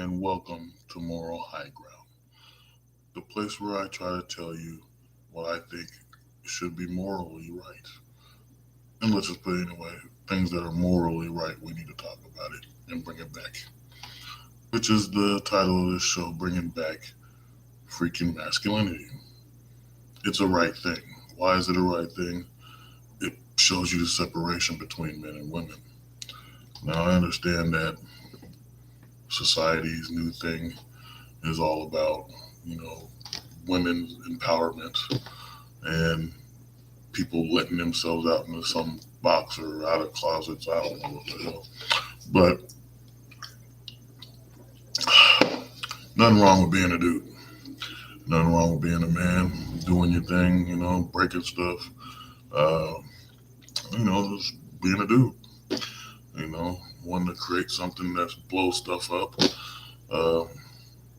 and welcome to Moral High Ground, the place where I try to tell you what I think should be morally right. And let's just put it anyway, things that are morally right, we need to talk about it and bring it back, which is the title of this show, Bringing Back Freaking Masculinity. It's a right thing. Why is it a right thing? It shows you the separation between men and women. Now, I understand that society's new thing is all about, you know, women's empowerment and people letting themselves out into some box or out of closets. I don't know what the hell. But nothing wrong with being a dude. Nothing wrong with being a man, doing your thing, breaking stuff. Uh, just being a dude. Wanting to create something that's blow stuff up. Uh,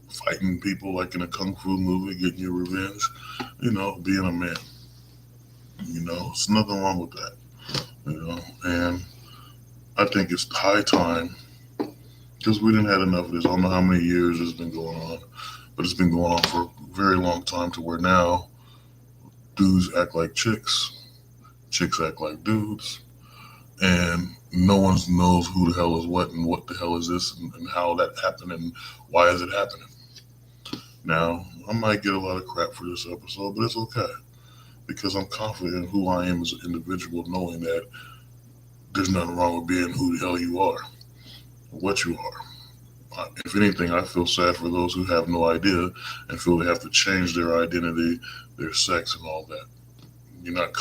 Fighting people like in a kung fu movie, getting your revenge. Being a man. There's nothing wrong with that. And I think it's high time because we didn't have enough of this. I don't know how many years it's been going on, but it's been going on for a very long time to where now dudes act like chicks act like dudes, and no one knows who the hell is what and what the hell is this and how that happened and why is it happening. Now, I might get a lot of crap for this episode, but it's okay because I'm confident in who I am as an individual, knowing that there's nothing wrong with being who the hell you are, what you are. If anything, I feel sad for those who have no idea and feel they have to change their identity, their sex, and all that. You're not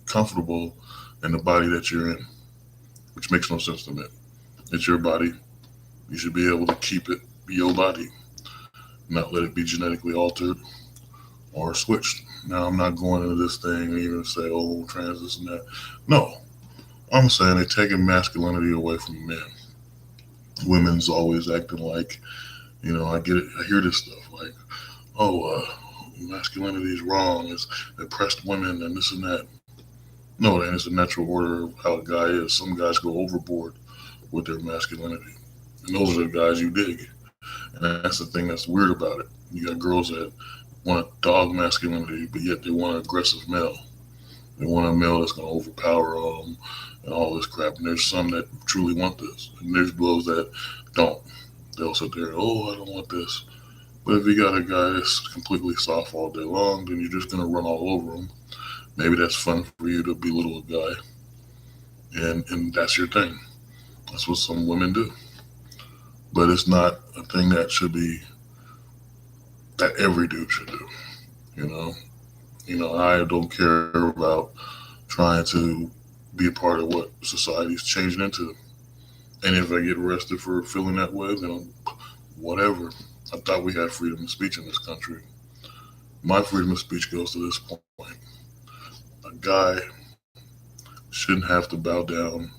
comfortable in the body that you're in, which makes no sense to me. It's your body. You should be able to keep it be your body, not let it be genetically altered or switched. Now, I'm not going into this thing and even say, oh, trans, this and that. No, I'm saying they're taking masculinity away from men. Women's always acting like, I get it. I hear this stuff like, masculinity is wrong. It's oppressed women and this and that. No, it ain't. It's a natural order of how a guy is. Some guys go overboard with their masculinity. And those are the guys you dig. And that's the thing that's weird about it. You got girls that want dog masculinity, but yet they want an aggressive male. They want a male that's going to overpower them and all this crap. And there's some that truly want this. And there's those that don't. They'll sit there, I don't want this. But if you got a guy that's completely soft all day long, then you're just going to run all over him. Maybe that's fun for you to belittle a guy. And that's your thing. That's what some women do. But it's not a thing that should be, that every dude should do. You know? I don't care about trying to be a part of what society's changing into. And if I get arrested for feeling that way, then whatever. I thought we had freedom of speech in this country. My freedom of speech goes to this point. A guy shouldn't have to bow down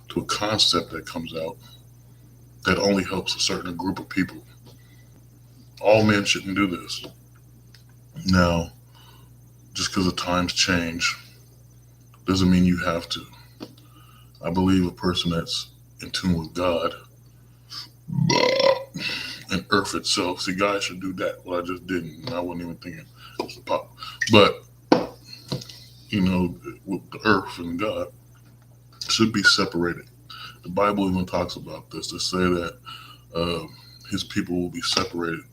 to a concept that comes out that only helps a certain group of people. All men shouldn't do this. Now, just because the times change doesn't mean you have to. I believe a person that's in tune with God and earth itself. See, guys should do that. What I just didn't. And I wasn't even thinking it's a pop. But, with the earth and God should be separated. The Bible even talks about this to say that his people will be separated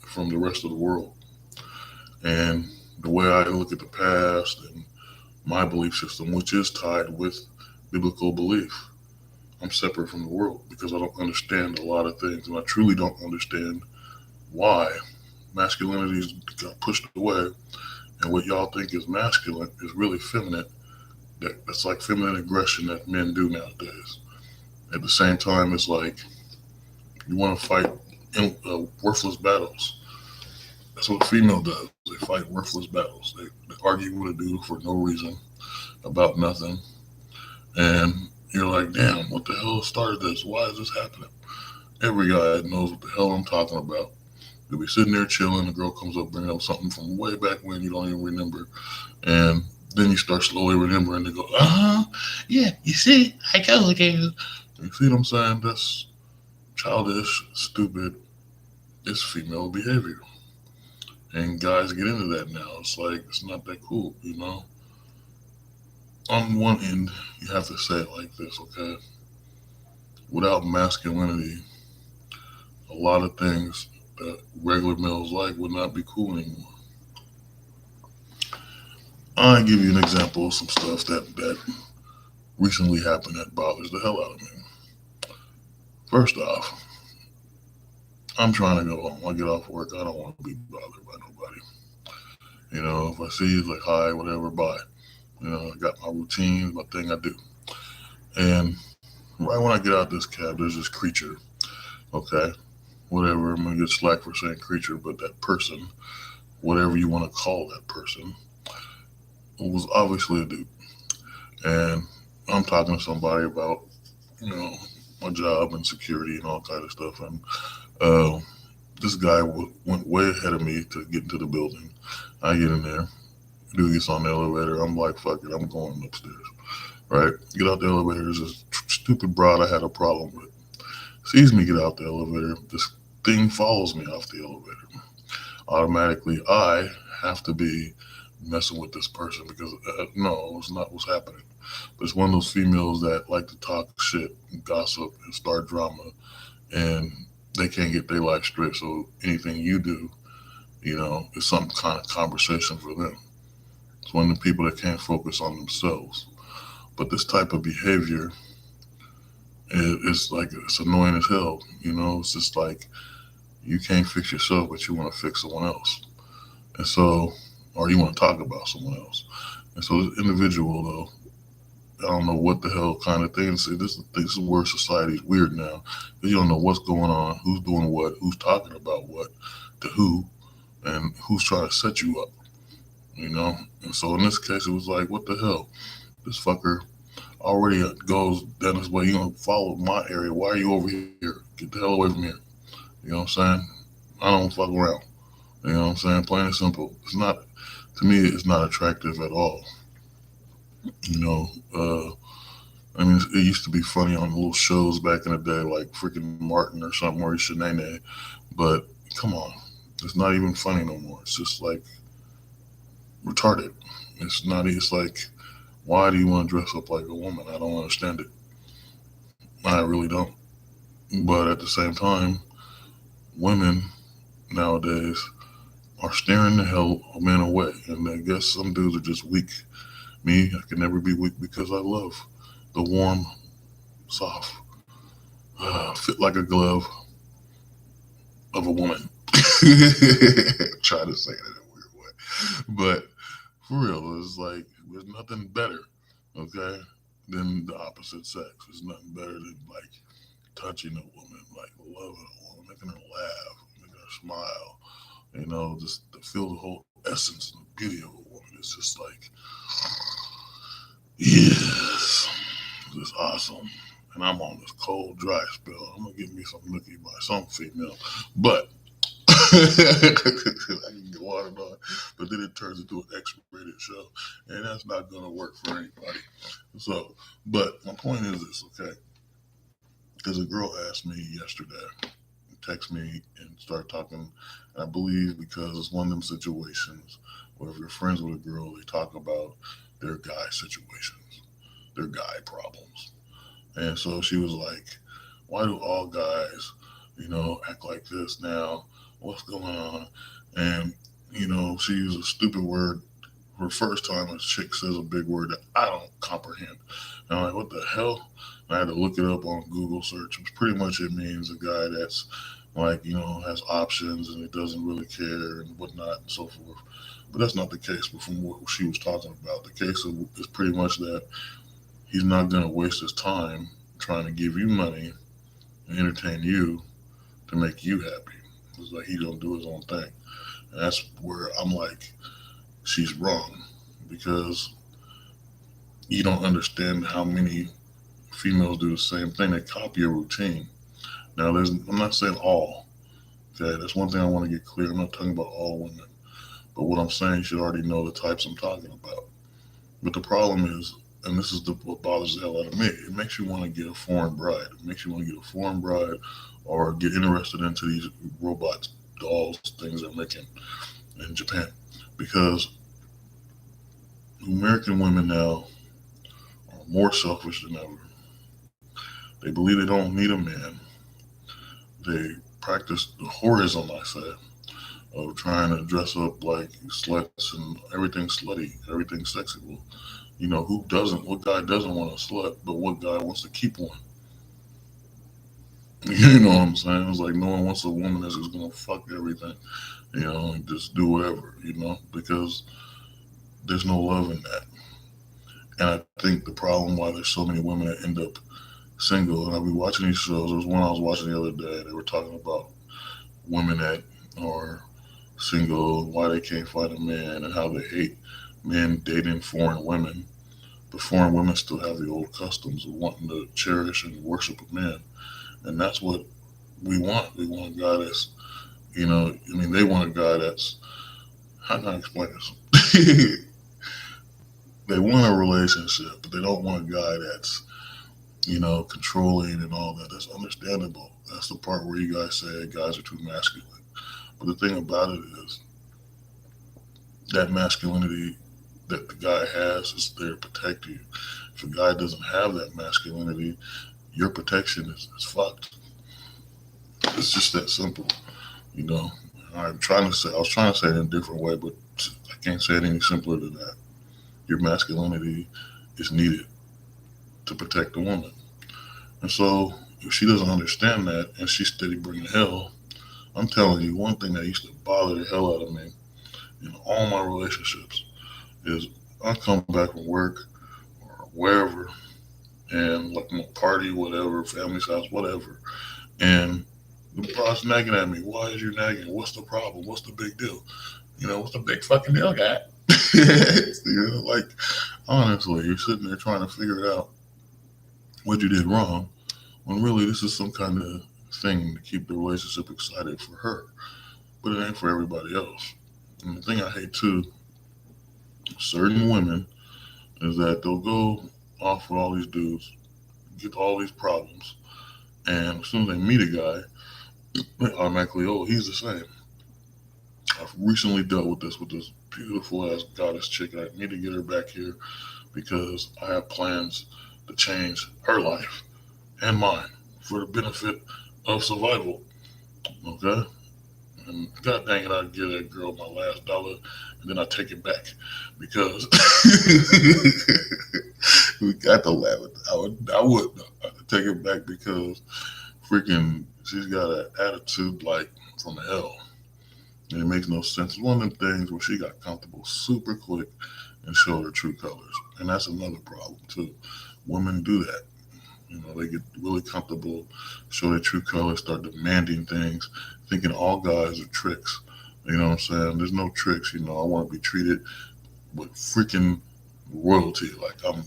from the rest of the world. And the way I look at the past and my belief system, which is tied with biblical belief, I'm separate from the world because I don't understand a lot of things. And I truly don't understand why masculinity got pushed away. And what y'all think is masculine is really feminine. That's like feminine aggression that men do nowadays. At the same time, it's like you want to fight worthless battles. That's what a female does. They fight worthless battles. They argue with a dude for no reason about nothing. And you're like, damn, what the hell started this? Why is this happening? Every guy knows what the hell I'm talking about. You'll be sitting there chilling, the girl comes up bringing up something from way back when you don't even remember. And then you start slowly remembering and go, yeah, you see, I told you. You see what I'm saying? childish, stupid, it's female behavior. And guys get into that now. It's like, it's not that cool, you know? On one end, you have to say it like this, okay? Without masculinity, a lot of things that regular males like would not be cool anymore. I'll give you an example of some stuff that recently happened that bothers the hell out of me. First off, I'm trying to go home. I get off work. I don't want to be bothered by nobody. You know, if I see you, like, hi, whatever, bye. You know, I got my routine, my thing I do. And right when I get out this cab, there's this creature, okay? Whatever, I'm going to get slack for saying creature, but that person, whatever you want to call that person, was obviously a dude. And I'm talking to somebody about, you know, my job and security and all kind of stuff. And uh, this guy went way ahead of me to get into the building. I get in there. Dude gets on the elevator. I'm like, fuck it, I'm going upstairs. Right? Get out the elevator. There's this stupid broad I had a problem with. Sees me get out the elevator. This thing follows me off the elevator. Automatically, I have to be messing with this person because no, it's not what's happening. But it's one of those females that like to talk shit, gossip, and start drama, and they can't get their life straight. So anything you do, you know, is some kind of conversation for them. It's one of the people that can't focus on themselves. But this type of behavior is like it's annoying as hell. You know, it's just like you can't fix yourself, but you want to fix someone else, and so, or you want to talk about someone else. And so, this individual though, I don't know what the hell kind of thing. See, this is where society is weird now. You don't know what's going on, who's doing what, who's talking about what, to who, and who's trying to set you up. You know. And so in this case, it was like, what the hell? This fucker already goes down this way. You don't follow my area. Why are you over here? Get the hell away from here. You know what I'm saying? I don't fuck around. You know what I'm saying? Plain and simple. It's not, to me, it's not attractive at all. You know, I mean, it used to be funny on little shows back in the day, like freaking Martin or something, or Shanae. But come on, it's not even funny no more. It's just like retarded. It's not. It's like, why do you want to dress up like a woman? I don't understand it. I really don't. But at the same time, women nowadays are staring the hell of men away, and I guess some dudes are just weak. Me, I can never be weak because I love the warm, soft, fit like a glove of a woman. Try to say it in a weird way, but for real, it's like there's nothing better, okay, than the opposite sex. There's nothing better than like touching a woman, like loving a woman, making her laugh, making her smile. You know, just to feel the whole essence and the beauty of a woman. It's just like, yes, it's awesome. And I'm on this cold, dry spell. I'm gonna get me some nookie by some female, but I can go on and on. But then it turns into an X-rated show, and that's not gonna work for anybody. So, but my point is this, okay? Because a girl asked me yesterday, text me and start talking. And I believe because it's one of them situations where if you're friends with a girl, they talk about their guy situations, their guy problems. And so she was like, why do all guys, you know, act like this now? What's going on? And, you know, she used a stupid word. For the first time a chick says a big word that I don't comprehend. And I'm like, what the hell? And I had to look it up on Google search. Pretty much it means a guy that's like, you know, has options and it doesn't really care and whatnot and so forth. But that's not the case. But from what she was talking about, the case is pretty much that he's not going to waste his time trying to give you money and entertain you to make you happy. It's like he don't do his own thing. And that's where I'm like, she's wrong because you don't understand how many females do the same thing. They copy a routine. Now, I'm not saying all. Okay, that's one thing I want to get clear. I'm not talking about all women, but what I'm saying, you should already know the types I'm talking about. But the problem is, and this is what bothers the hell out of me. It makes you want to get a foreign bride. It makes you want to get a foreign bride, or get interested into these robots, dolls, things they're making in Japan, because American women now are more selfish than ever. They believe they don't need a man. They practice the whorism, I say, of trying to dress up like sluts and everything slutty, everything sexy. Well, who doesn't? What guy doesn't want a slut? But what guy wants to keep one? You know what I'm saying? It's like no one wants a woman that's just gonna fuck everything, and just do whatever, because there's no love in that. And I think the problem why there's so many women that end up single, and I'll be watching these shows. There was one I was watching the other day. They were talking about women that are single, why they can't find a man, and how they hate men dating foreign women. But foreign women still have the old customs of wanting to cherish and worship a man. And that's what we want. We want a guy that's, they want a guy that's, how can I explain this? They want a relationship, but they don't want a guy that's, controlling and all that. That's understandable. That's the part where you guys say guys are too masculine. But the thing about it is that masculinity that the guy has is there to protect you. If a guy doesn't have that masculinity, your protection is fucked. It's just that simple, you know. I was trying to say it in a different way, but I can't say it any simpler than that. Your masculinity is needed to protect the woman. And so if she doesn't understand that and she's steady bringing hell, I'm telling you, one thing that used to bother the hell out of me in all my relationships is I come back from work or wherever and like I'm a party, whatever, family's house, whatever, and the boss nagging at me. Why is you nagging? What's the problem? What's the big deal? What's the big fucking deal, guy? Like honestly, you're sitting there trying to figure it out what you did wrong, when really this is some kind of thing to keep the relationship excited for her, but it ain't for everybody else. And the thing I hate too, certain women, is that they'll go off with all these dudes, get all these problems, and as soon as they meet a guy, they automatically, oh, he's the same. I've recently dealt with this beautiful ass goddess chick. I need to get her back here because I have plans to change her life and mine for the benefit of survival. Okay? And god dang it, I'd give that girl my last dollar and then I take it back because we got to laugh. I would take it back because freaking she's got an attitude like from hell. And it makes no sense. It's one of them things where she got comfortable super quick and showed her true colors. And that's another problem too. Women do that. They get really comfortable, show their true colors, start demanding things, thinking all guys are tricks. You know what I'm saying? There's no tricks. I want to be treated with freaking royalty. Like I'm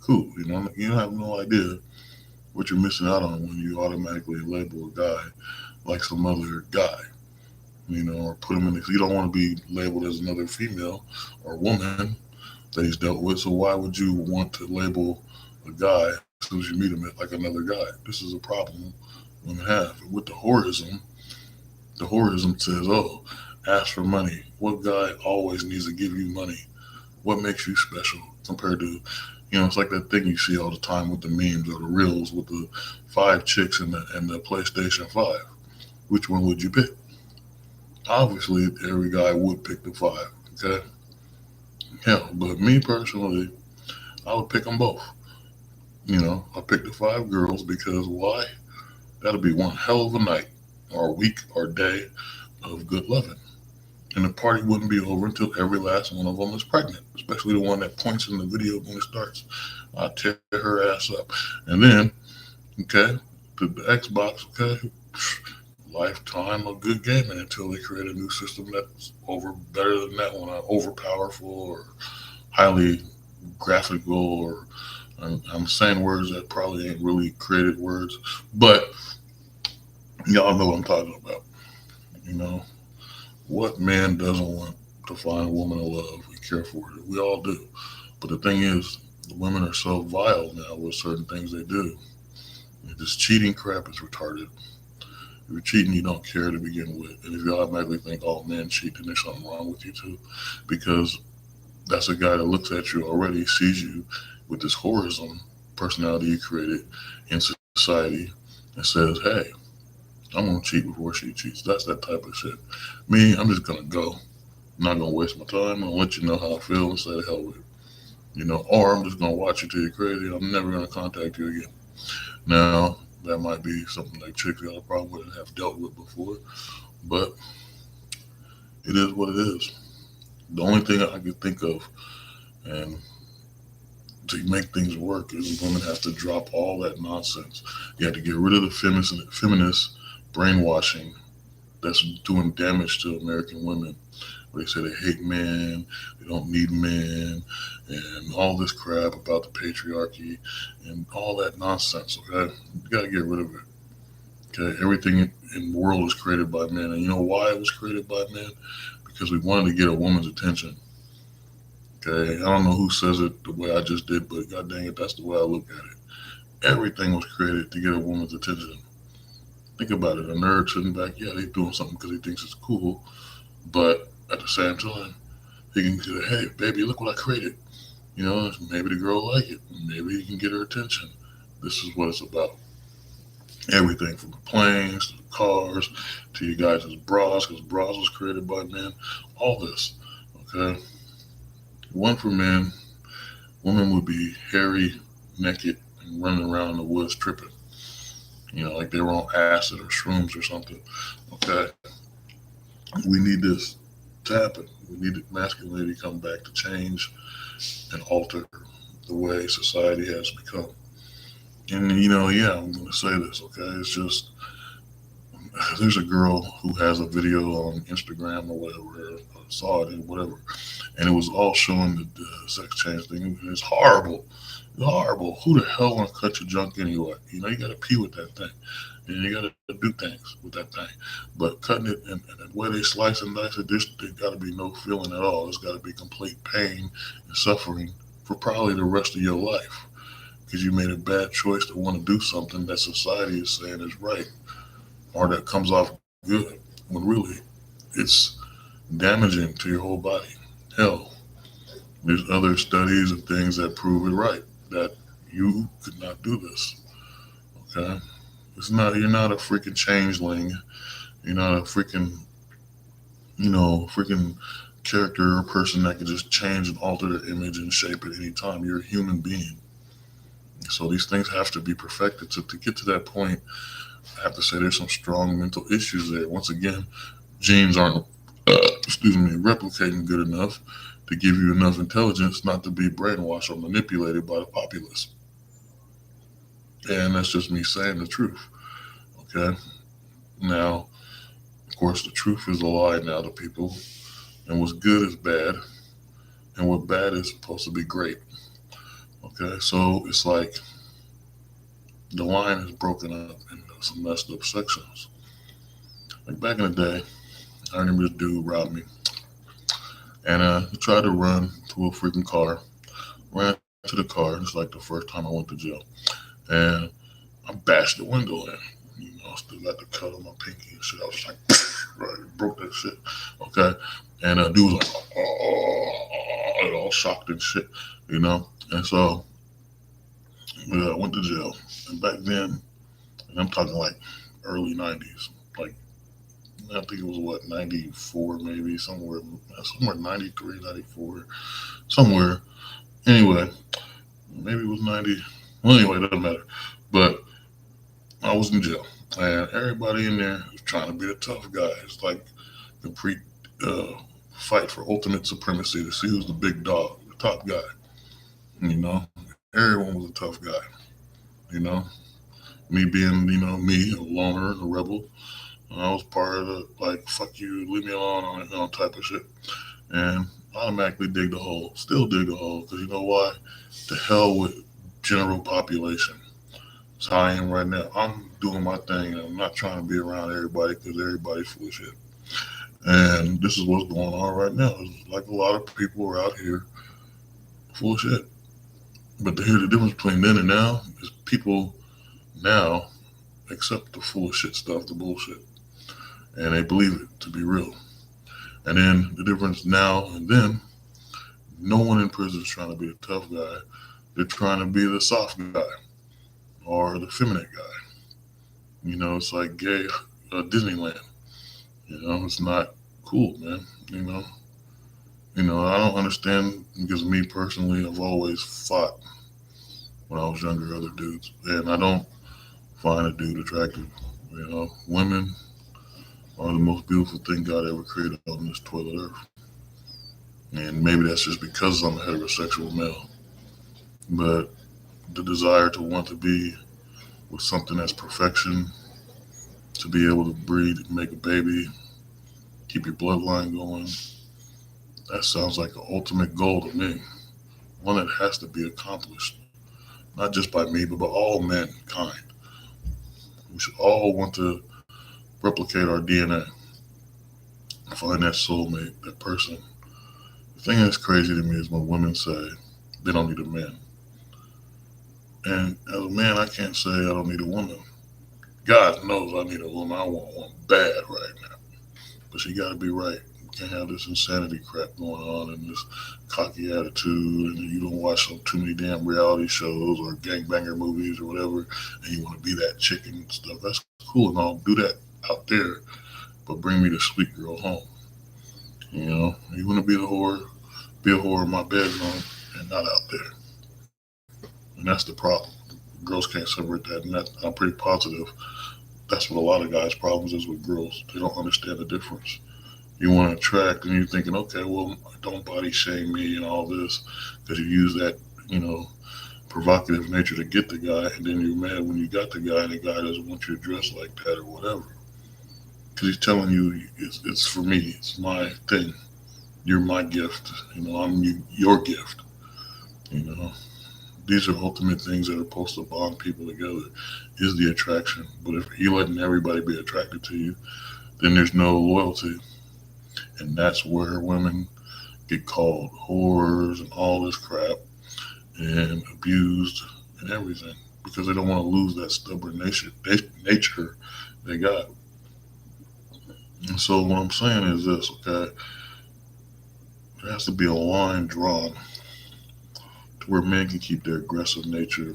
cool. You have no idea what you're missing out on when you automatically label a guy like some other guy. Or put him in. If you don't want to be labeled as another female or woman that he's dealt with, so why would you want to label a guy as soon as you meet him like another guy? This is a problem women have. With the whorism says, oh, ask for money. What guy always needs to give you money? What makes you special compared to, it's like that thing you see all the time with the memes or the reels with the five chicks and the PlayStation 5. Which one would you pick? Obviously, every guy would pick the five, okay? Hell, but me personally, I would pick them both. I pick the five girls because why? That'll be one hell of a night or week or day of good loving. And the party wouldn't be over until every last one of them is pregnant, especially the one that points in the video when it starts. I tear her ass up. And then, okay, the Xbox, okay, lifetime of good gaming until they create a new system that's better than that one, overpowerful or highly graphical or I'm saying words that probably ain't really created words, but y'all know what I'm talking about. You know, what man doesn't want to find a woman to love and care for her? We all do. But the thing is, The women are so vile now with certain things they do. This cheating crap is retarded. If you're cheating, you don't care to begin with. And if you automatically think all men cheat, then there's something wrong with you too. Because that's a guy that looks at you already, sees you with this horism personality you created in society, and says, hey, I'm going to cheat before she cheats. That's that type of shit. Me, I'm just going to go. I'm not going to waste my time. I'm going to let you know how I feel and say the hell with it. Or I'm just going to watch you till you're crazy. I'm never going to contact you again. Now, that might be something like chicks got a problem with and have dealt with before, but it is what it is. The only thing I can think of, and to make things work, is women have to drop all that nonsense. You have to get rid of the feminist brainwashing that's doing damage to American women. Where they say they hate men, they don't need men, and all this crap about the patriarchy and all that nonsense. Okay, you gotta get rid of it. Okay, everything in the world was created by men, and you know why it was created by men? Because we wanted to get a woman's attention. Okay, I don't know who says it the way I just did, but god dang it, that's the way I look at it. Everything was created to get a woman's attention. Think about it. A nerd sitting back, yeah, they doing something because he thinks it's cool, but at the same time, he can say, "Hey, baby, look what I created." Maybe the girl like it. Maybe he can get her attention. This is what it's about. Everything from the planes to the cars to you guys' bras, because bras was created by men. All this, okay. One for men. Women would be hairy, naked, and running around in the woods tripping. Like they were on acid or shrooms or something. Okay. We need this to happen. We need masculinity to come back to change and alter the way society has become. And yeah, I'm gonna say this, okay? It's just there's a girl who has a video on Instagram or whatever, or saw it and whatever, and it was all showing the sex change thing. It's horrible. It's horrible. Who the hell want to cut your junk anyway? You got to pee with that thing, and you got to do things with that thing. But cutting it and the way they slice and dice it, there got to be no feeling at all. There's got to be complete pain and suffering for probably the rest of your life because you made a bad choice to want to do something that society is saying is right or that comes off good when really it's damaging to your whole body. Hell, there's other studies and things that prove it right that you could not do this. Okay, you're not a freaking changeling. You're not a freaking character or person that can just change and alter their image and shape at any time. You're a human being. So these things have to be perfected. To get to that point, I have to say there's some strong mental issues there. Once again, genes aren't, replicating good enough to give you enough intelligence not to be brainwashed or manipulated by the populace. And that's just me saying the truth. Okay. Now, of course, the truth is a lie now to people, and what's good is bad, and what bad is supposed to be great. Okay, so it's like the line is broken up into some messed up sections. Like back in the day, I remember this dude robbed me, and he tried to run to a freaking car, ran to the car just like the first time I went to jail, and I bashed the window in. Still got the cut on my pinky and shit. I was like, right, broke that shit. Okay, and dude was like, oh, all shocked and shit, and so I went to jail. And back then, and I'm talking like early '90s, like I think it was what '94 maybe somewhere '93, '94, somewhere. Anyway, maybe it was '90. Well, anyway, it doesn't matter. But I was in jail, and everybody in there was trying to be the tough guy. It's like complete uh, fight for ultimate supremacy to see who's the big dog, the top guy. You know, everyone was a tough guy. You know, me being me, a loner, a rebel. I was part of the like fuck you, leave me alone on type of shit, and automatically dig the hole. Still dig the hole because you know why? The hell with general population. That's how I am right now. I'm doing my thing and I'm not trying to be around everybody because everybody's full of shit. And this is what's going on right now. It's like a lot of people are out here full of shit. But here's the difference between then and now is people now accept the full of shit stuff, the bullshit, and they believe it to be real. And then the difference now and then, no one in prison is trying to be the tough guy. They're trying to be the soft guy or the feminine guy. It's like gay Disneyland. It's not cool, man. You know, I don't understand because me personally, I've always fought when I was younger other dudes, and I don't find a dude attractive. Women are the most beautiful thing God ever created on this toilet earth, and maybe that's just because I'm a heterosexual male. But the desire to want to be with something that's perfection, to be able to breed, make a baby, keep your bloodline going, that sounds like an ultimate goal to me. One that has to be accomplished, not just by me, but by all mankind. We should all want to replicate our DNA, find that soulmate, that person. The thing that's crazy to me is when women say they don't need a man. And as a man, I can't say I don't need a woman. God knows I need a woman. I want one bad right now. But she got to be right. You can't have this insanity crap going on and this cocky attitude, and you don't watch too many damn reality shows or gangbanger movies or whatever, and you want to be that chick and stuff. That's cool and all. Do that out there, but bring me the sweet girl home. You want to be a whore in my bedroom and not out there. And that's the problem. Girls can't separate that, and I'm pretty positive that's what a lot of guys' problems is with girls. They don't understand the difference. You want to attract, and you're thinking, okay, well, don't body shame me and all this, because you use that, you know, provocative nature to get the guy, and then you're mad when you got the guy, and the guy doesn't want you to dress like that or whatever, because he's telling you it's for me, it's my thing. You're my gift. Your gift. You know, these are ultimate things that are supposed to bond people together. Is the attraction, but if you're letting everybody be attracted to you, then there's no loyalty, and that's where women get called whores and all this crap and abused and everything because they don't want to lose that stubborn nature they got. And so what I'm saying is this, okay? There has to be a line drawn to where men can keep their aggressive nature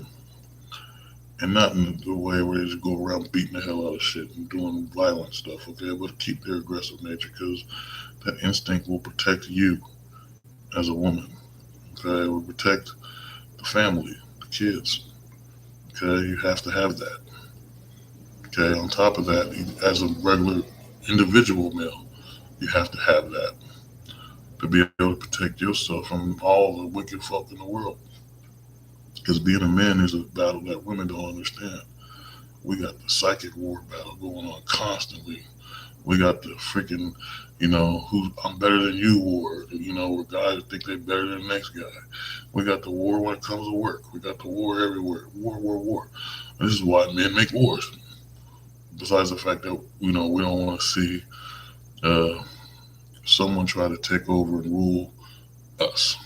and not in the way where they just go around beating the hell out of shit and doing violent stuff, okay? But keep their aggressive nature because that instinct will protect you as a woman, okay? It will protect the family, the kids, okay? You have to have that, okay? On top of that, as a regular individual male, you have to have that to be able to protect yourself from all the wicked folk in the world. Because being a man is a battle that women don't understand. We got the psychic war battle going on constantly. We got the freaking, who I'm better than you war, where guys think they're better than the next guy. We got the war when it comes to work. We got the war everywhere. War, war, war. And this is why men make wars. Besides the fact that, we don't want to see uh, someone try to take over and rule us.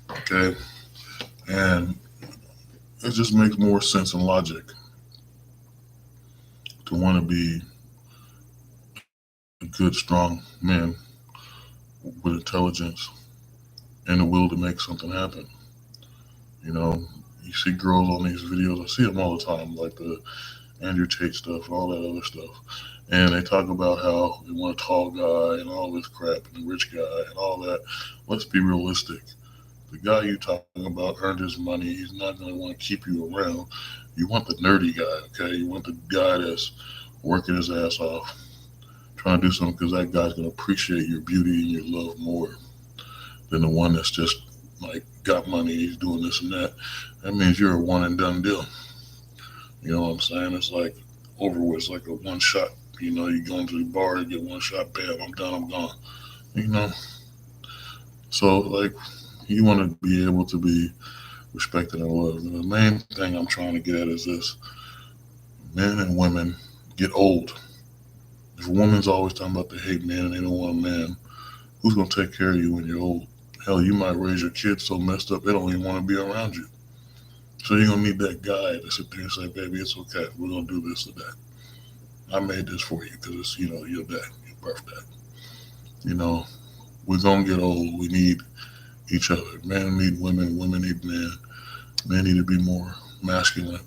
Okay? And it just makes more sense and logic to want to be a good, strong man with intelligence and the will to make something happen. You know, you see girls on these videos, I see them all the time, like the Andrew Tate stuff and all that other stuff. And they talk about how they want a tall guy and all this crap and the rich guy and all that. Let's be realistic. The guy you're talking about earned his money. He's not going to want to keep you around. You want the nerdy guy, okay? You want the guy that's working his ass off, trying to do something because that guy's going to appreciate your beauty and your love more than the one that's just like got money, he's doing this and that. That means you're a one and done deal. You know what I'm saying? It's like over with. It's like a one shot. You go into the bar and get one shot, bam, I'm done, I'm gone. You know? So, like, you want to be able to be respected and loved. And the main thing I'm trying to get at is this. Men and women get old. If a woman's always talking about they hate men and they don't want a man, who's going to take care of you when you're old Hell, you might raise your kids so messed up they don't even want to be around you. So you're gonna need that guy to sit there and say, "Baby, it's okay. We're gonna do this or that. I made this for you because it's your dad, your birthday. You know, we're gonna get old. We need each other. Men need women. Women need men. Men need to be more masculine,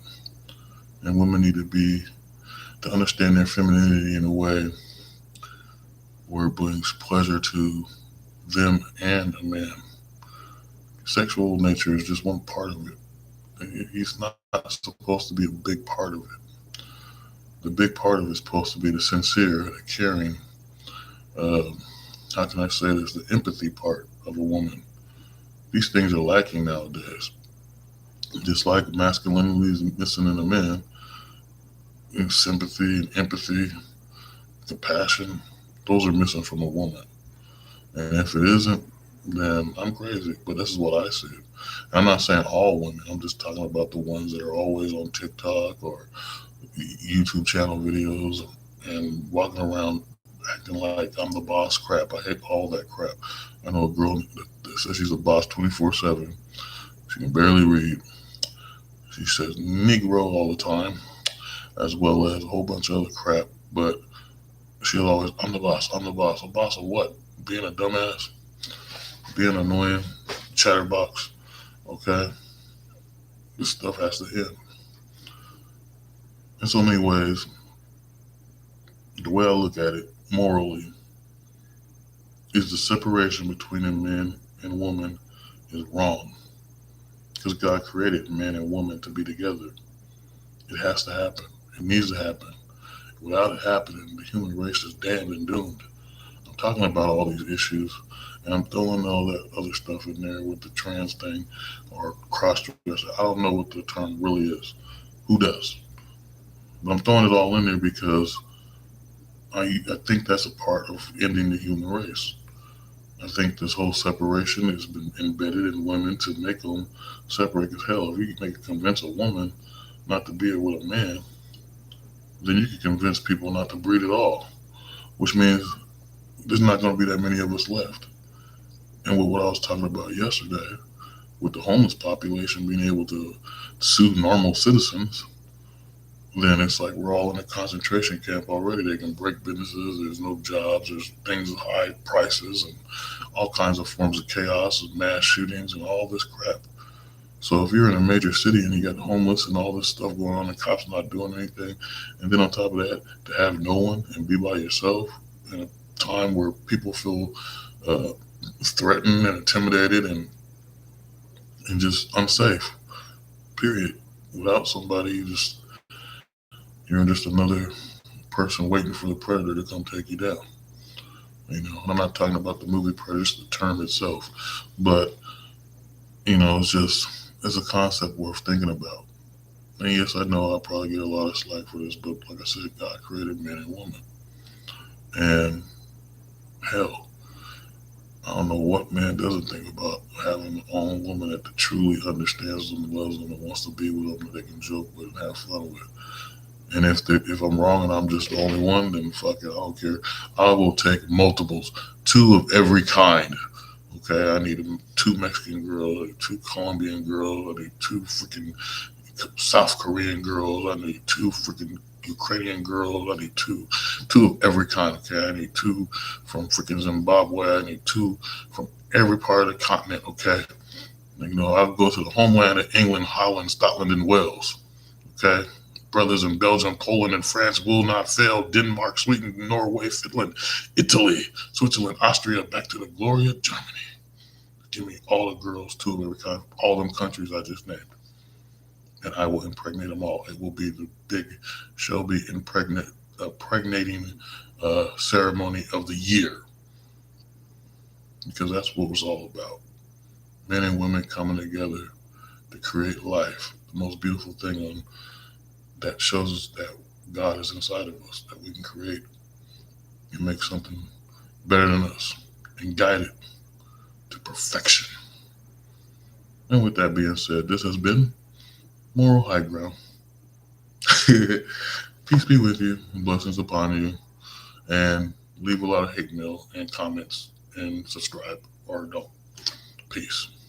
and women need to understand their femininity in a way where it brings pleasure to them and a man. Sexual nature is just one part of it. He's not supposed to be a big part of it. The big part of it is supposed to be the sincere, the caring, uh, how can I say this, the empathy part of a woman. These things are lacking nowadays. Just like masculinity is missing in a man, and sympathy and empathy, compassion, those are missing from a woman. And if it isn't, then I'm crazy. But this is what I see. I'm not saying all women. I'm just talking about the ones that are always on TikTok or YouTube channel videos and walking around acting like I'm the boss crap. I hate all that crap. I know a girl that says she's a boss 24/7. She can barely read. She says Negro all the time, as well as a whole bunch of other crap. But she'll always, I'm the boss, I'm the boss. A boss of what? Being a dumbass, being annoying, chatterbox. Okay? This stuff has to end. In so many ways, the way I look at it morally is the separation between a man and woman is wrong. Because God created man and woman to be together. It has to happen. It needs to happen. Without it happening, the human race is damned and doomed. I'm talking about all these issues, and I'm throwing all that other stuff in there with the trans thing or cross dresser. I don't know what the term really is. Who does? But I'm throwing it all in there because I think that's a part of ending the human race. I think this whole separation has been embedded in women to make them separate as hell. If you can convince a woman not to be with a man, then you can convince people not to breed at all, which means there's not going to be that many of us left. And with what I was talking about yesterday, with the homeless population being able to sue normal citizens, then it's like we're all in a concentration camp already. They can break businesses, there's no jobs, there's things with high prices and all kinds of forms of chaos and mass shootings and all this crap. So if you're in a major city and you got homeless and all this stuff going on and cops not doing anything, and then on top of that, to have no one and be by yourself in a time where people feel uh, threatened and intimidated and just unsafe, period. Without somebody, you're just another person waiting for the predator to come take you down. And I'm not talking about the movie Predator, the term itself, but it's a concept worth thinking about. And yes, I know I'll probably get a lot of slack for this, but like I said, God created man and woman. And hell, I don't know what man doesn't think about having their own woman that truly understands them, loves them, and wants to be with them, that they can joke with and have fun with. And if I'm wrong and I'm just the only one, then fuck it, I don't care. I will take multiples, two of every kind. Okay, I need two Mexican girls, I need two Colombian girls, I need two freaking South Korean girls, I need two freaking Ukrainian girls, I need two of every kind. Okay, I need two from freaking Zimbabwe, I need two from every part of the continent. Okay, I'll go to the homeland of England, Holland, Scotland, and Wales. Okay, brothers in Belgium, Poland, and France will not fail. Denmark, Sweden, Norway, Finland, Italy, Switzerland, Austria, back to the glory of Germany. Give me all the girls, two of every kind, all them countries I just named. And I will impregnate them all. It will be the big Shelby impregnating ceremony of the year. Because that's what it was all about. Men and women coming together to create life. The most beautiful thing that shows us that God is inside of us, that we can create and make something better than us and guide it to perfection. And with that being said, this has been Moral High Ground. Peace be with you, and blessings upon you, and leave a lot of hate mail and comments and subscribe or don't. Peace.